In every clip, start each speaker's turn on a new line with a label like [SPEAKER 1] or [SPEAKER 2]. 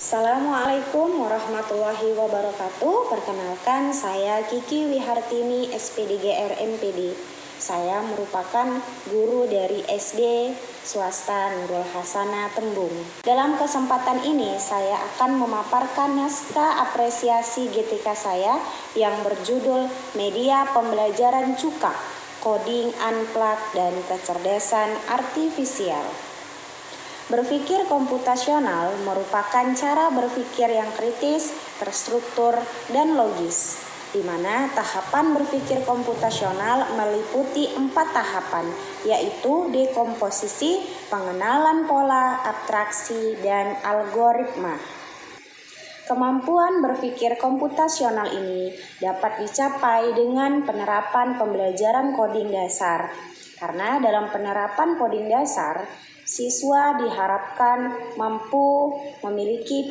[SPEAKER 1] Assalamualaikum warahmatullahi wabarakatuh. Perkenalkan, saya Kiki Wihartini, SPDGR MPD. Saya merupakan guru dari SD swasta Nurul Hasanah Tembung. Dalam kesempatan ini, saya akan memaparkan naskah apresiasi GTK saya yang berjudul Media Pembelajaran Cuka, Coding Unplugged dan Kecerdasan Artifisial. Berpikir komputasional merupakan cara berpikir yang kritis, terstruktur, dan logis, di mana tahapan berpikir komputasional meliputi 4 tahapan, yaitu dekomposisi, pengenalan pola, abstraksi, dan algoritma. Kemampuan berpikir komputasional ini dapat dicapai dengan penerapan pembelajaran coding dasar, karena dalam penerapan coding dasar, siswa diharapkan mampu memiliki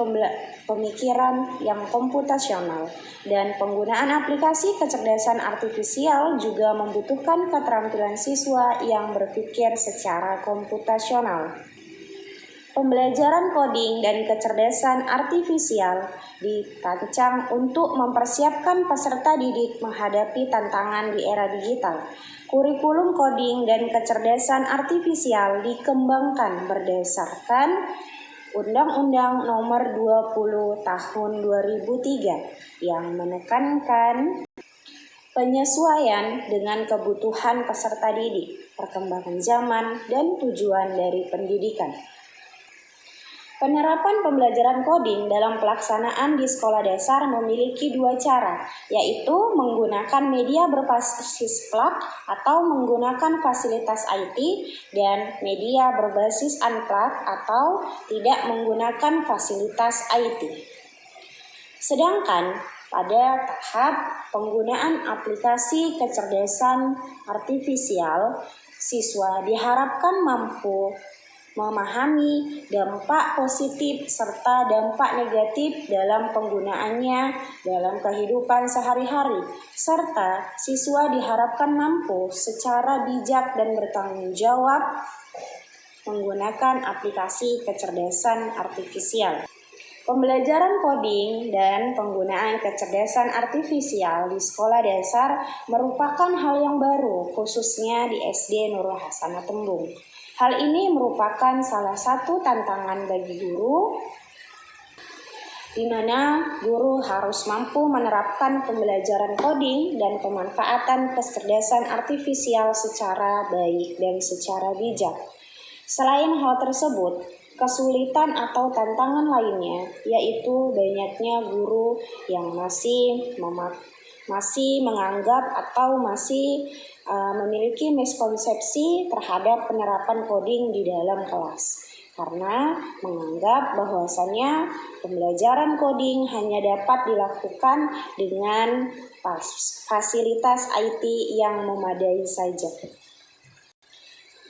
[SPEAKER 1] pemikiran yang komputasional, dan penggunaan aplikasi kecerdasan artifisial juga membutuhkan keterampilan siswa yang berpikir secara komputasional. Pembelajaran coding dan kecerdasan artifisial dirancang untuk mempersiapkan peserta didik menghadapi tantangan di era digital. Kurikulum coding dan kecerdasan artifisial dikembangkan berdasarkan Undang-Undang Nomor 20 Tahun 2003 yang menekankan penyesuaian dengan kebutuhan peserta didik, perkembangan zaman, dan tujuan dari pendidikan. Penerapan pembelajaran coding dalam pelaksanaan di sekolah dasar memiliki 2 cara, yaitu menggunakan media berbasis plug atau menggunakan fasilitas IT, dan media berbasis unplug atau tidak menggunakan fasilitas IT. Sedangkan pada tahap penggunaan aplikasi kecerdasan artifisial, siswa diharapkan mampu memahami dampak positif serta dampak negatif dalam penggunaannya dalam kehidupan sehari-hari, serta siswa diharapkan mampu secara bijak dan bertanggung jawab menggunakan aplikasi kecerdasan artifisial. Pembelajaran coding dan penggunaan kecerdasan artifisial di sekolah dasar merupakan hal yang baru, khususnya di SD Nurul Hasanah Tembung. Hal ini merupakan salah satu tantangan bagi guru, di mana guru harus mampu menerapkan pembelajaran coding dan pemanfaatan kecerdasan artifisial secara baik dan secara bijak. Selain hal tersebut, kesulitan atau tantangan lainnya yaitu banyaknya guru yang masih menganggap atau masih memiliki miskonsepsi terhadap penerapan coding di dalam kelas, karena menganggap bahwasanya pembelajaran coding hanya dapat dilakukan dengan fasilitas IT yang memadai saja.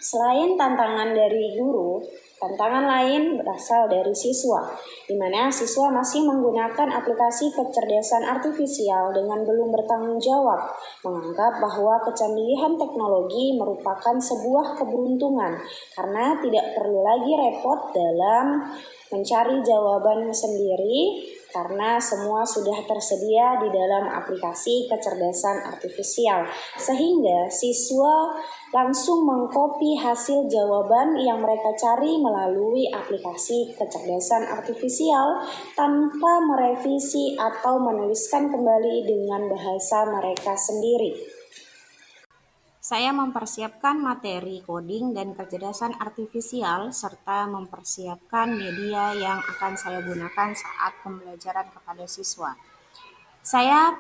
[SPEAKER 1] Selain tantangan dari guru, tantangan lain berasal dari siswa, di mana siswa masih menggunakan aplikasi kecerdasan artifisial dengan belum bertanggung jawab, menganggap bahwa kecanggihan teknologi merupakan sebuah keberuntungan karena tidak perlu lagi repot dalam mencari jawaban sendiri karena semua sudah tersedia di dalam aplikasi kecerdasan artifisial, sehingga siswa langsung mengcopy hasil jawaban yang mereka cari melalui aplikasi kecerdasan artifisial tanpa merevisi atau menuliskan kembali dengan bahasa mereka sendiri. Saya mempersiapkan materi coding dan kecerdasan artifisial serta mempersiapkan media yang akan saya gunakan saat pembelajaran kepada siswa. Saya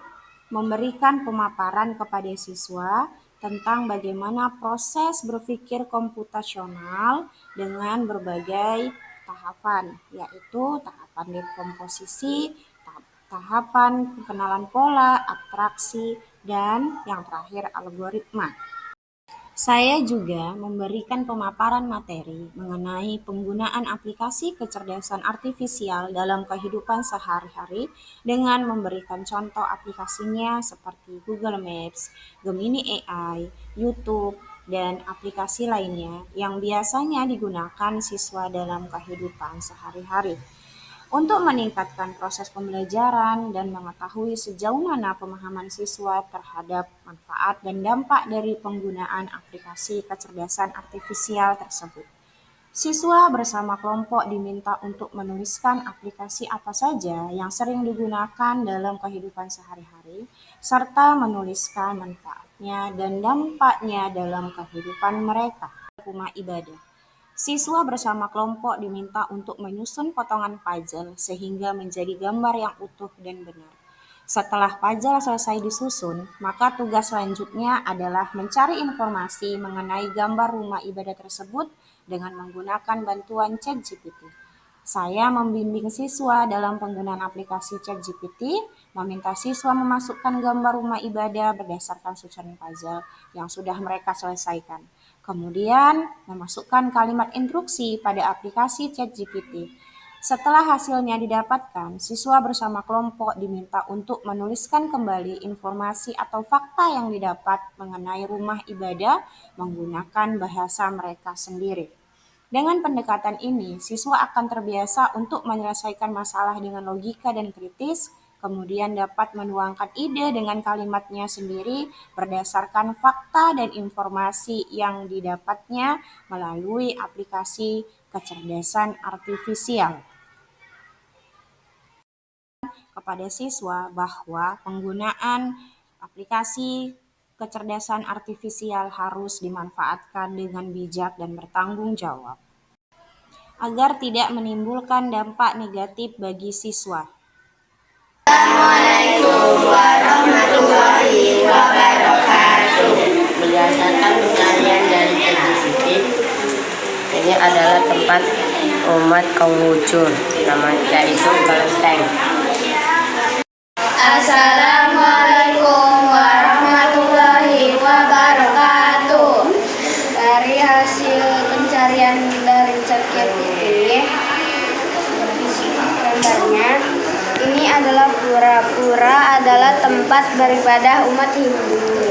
[SPEAKER 1] memberikan pemaparan kepada siswa tentang bagaimana proses berpikir komputasional dengan berbagai tahapan, yaitu tahapan dekomposisi, tahapan pengenalan pola, abstraksi, dan yang terakhir algoritma. Saya juga memberikan pemaparan materi mengenai penggunaan aplikasi kecerdasan artifisial dalam kehidupan sehari-hari dengan memberikan contoh aplikasinya seperti Google Maps, Gemini AI, YouTube, dan aplikasi lainnya yang biasanya digunakan siswa dalam kehidupan sehari-hari. Untuk meningkatkan proses pembelajaran dan mengetahui sejauh mana pemahaman siswa terhadap manfaat dan dampak dari penggunaan aplikasi kecerdasan artifisial tersebut. Siswa bersama kelompok diminta untuk menuliskan aplikasi apa saja yang sering digunakan dalam kehidupan sehari-hari, serta menuliskan manfaatnya dan dampaknya dalam kehidupan mereka. Rumah ibadah. Siswa bersama kelompok diminta untuk menyusun potongan puzzle sehingga menjadi gambar yang utuh dan benar. Setelah puzzle selesai disusun, maka tugas selanjutnya adalah mencari informasi mengenai gambar rumah ibadah tersebut dengan menggunakan bantuan ChatGPT. Saya membimbing siswa dalam penggunaan aplikasi ChatGPT, meminta siswa memasukkan gambar rumah ibadah berdasarkan susunan puzzle yang sudah mereka selesaikan. Kemudian, memasukkan kalimat instruksi pada aplikasi ChatGPT. Setelah hasilnya didapatkan, siswa bersama kelompok diminta untuk menuliskan kembali informasi atau fakta yang didapat mengenai rumah ibadah menggunakan bahasa mereka sendiri. Dengan pendekatan ini, siswa akan terbiasa untuk menyelesaikan masalah dengan logika dan kritis, kemudian dapat menuangkan ide dengan kalimatnya sendiri berdasarkan fakta dan informasi yang didapatnya melalui aplikasi kecerdasan artifisial. Kepada siswa bahwa penggunaan aplikasi kecerdasan artifisial harus dimanfaatkan dengan bijak dan bertanggung jawab agar tidak menimbulkan dampak negatif bagi siswa.
[SPEAKER 2] Assalamualaikum warahmatullahi wabarakatuh. Berdasarkan pencarian dari ChatGPT, ini adalah tempat umat Konghucu, namanya itu Kelenteng.
[SPEAKER 3] Assalamualaikum warahmatullahi wabarakatuh. Dari hasil pencarian dari ChatGPT, gambarnya ini adalah pura. Pura adalah tempat beribadah umat Hindu.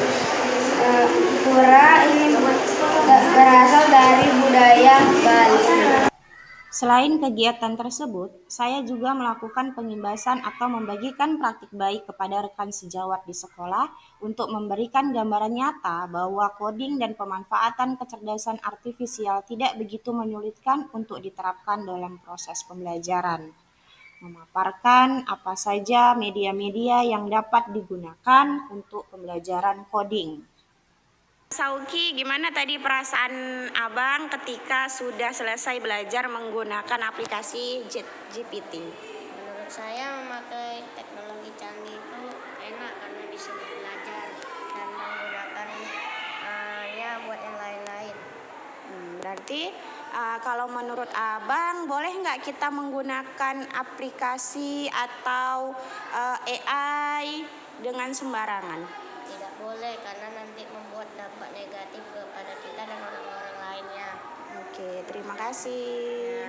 [SPEAKER 3] Pura ini berasal dari budaya Bali.
[SPEAKER 1] Selain kegiatan tersebut, saya juga melakukan pengimbasan atau membagikan praktik baik kepada rekan sejawat di sekolah untuk memberikan gambaran nyata bahwa coding dan pemanfaatan kecerdasan artifisial tidak begitu menyulitkan untuk diterapkan dalam proses pembelajaran. Memaparkan apa saja media-media yang dapat digunakan untuk pembelajaran coding. Sauki, gimana tadi perasaan Abang ketika sudah selesai belajar menggunakan aplikasi ChatGPT?
[SPEAKER 4] Menurut saya memakai teknologi canggih itu enak karena bisa belajar dan menggunakan ya buat yang lain-lain.
[SPEAKER 1] Berarti kalau menurut Abang boleh nggak kita menggunakan aplikasi atau AI dengan sembarangan?
[SPEAKER 4] Tidak boleh karena nanti membuat dampak negatif kepada kita dan orang-orang lainnya.
[SPEAKER 1] Oke, terima kasih.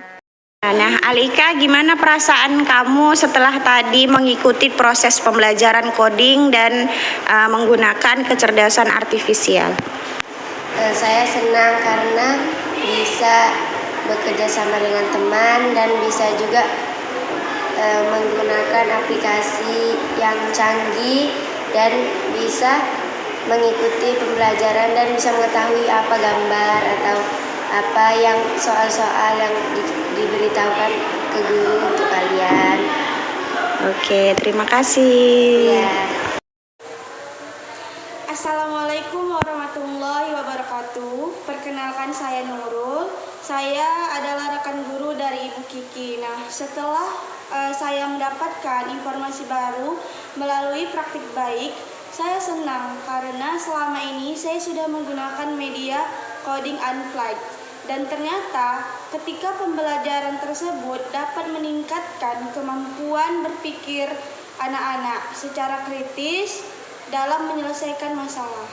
[SPEAKER 1] Nah, Alika, gimana perasaan kamu setelah tadi mengikuti proses pembelajaran coding dan menggunakan kecerdasan artifisial?
[SPEAKER 3] Saya senang karena bisa bekerja sama dengan teman dan bisa juga menggunakan aplikasi yang canggih dan bisa mengikuti pembelajaran dan bisa mengetahui apa gambar atau apa yang soal-soal yang diberitahukan ke guru untuk kalian.
[SPEAKER 1] Oke, terima kasih.
[SPEAKER 3] Ya.
[SPEAKER 5] Assalamualaikum warahmatullahi wabarakatuh. Perkenalkan, saya Nurul. Saya adalah rekan guru dari Ibu Kiki. Nah, setelah saya mendapatkan informasi baru melalui praktik baik, saya senang karena selama ini saya sudah menggunakan media coding unflight. Dan ternyata ketika pembelajaran tersebut dapat meningkatkan kemampuan berpikir anak-anak secara kritis dalam menyelesaikan masalah.